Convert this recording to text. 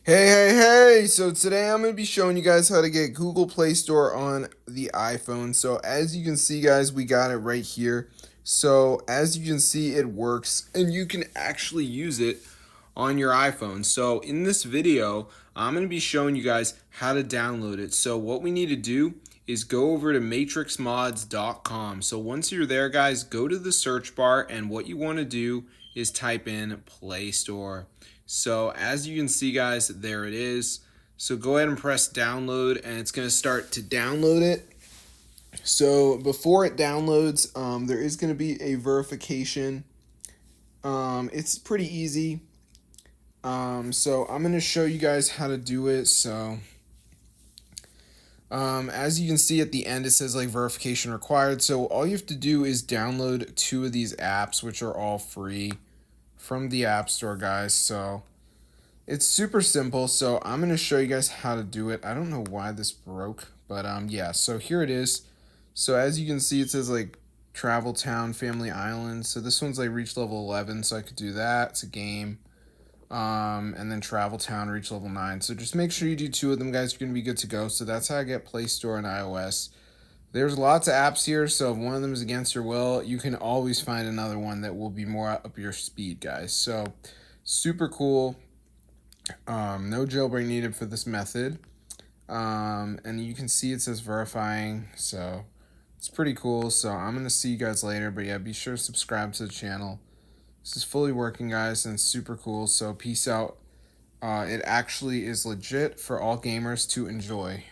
Hey, so today I'm going to be showing you guys how to get Google Play Store on the iPhone. So as you can see guys, we got it right here. So as you can see, it works and you can actually use it on your iPhone. So in this video, I'm going to be showing you guys how to download it. So what we need to do is go over to matrixmods.com. So once you're there guys, go to the search bar and what you want to do is type in Play Store. So as you can see guys, there it is. So go ahead and press download and it's going to start to download it. So before it downloads, there is going to be a verification. It's pretty easy. So I'm going to show you guys how to do it. So as you can see at the end, it says like verification required. So all you have to do is download 2 of these apps, which are all free from the App Store, guys. So it's super simple. So I'm going to show you guys how to do it. I don't know why this broke, but yeah, so here it is. So as you can see, it says like Travel Town, Family Island. So this one's like reach level 11, so I could do that. It's a game. And then Travel Town, reach level 9. So just make sure you do 2 of them, guys. You're going to be good to go. So that's how I get Play Store and iOS. There's lots of apps here, so if one of them is against your will, you can always find another one that will be more up your speed, guys. So super cool. No jailbreak needed for this method. And you can see it says verifying, so it's pretty cool. So I'm going to see you guys later, but yeah, be sure to subscribe to the channel. This is fully working, guys, and it's super cool. So peace out. It actually is legit for all gamers to enjoy.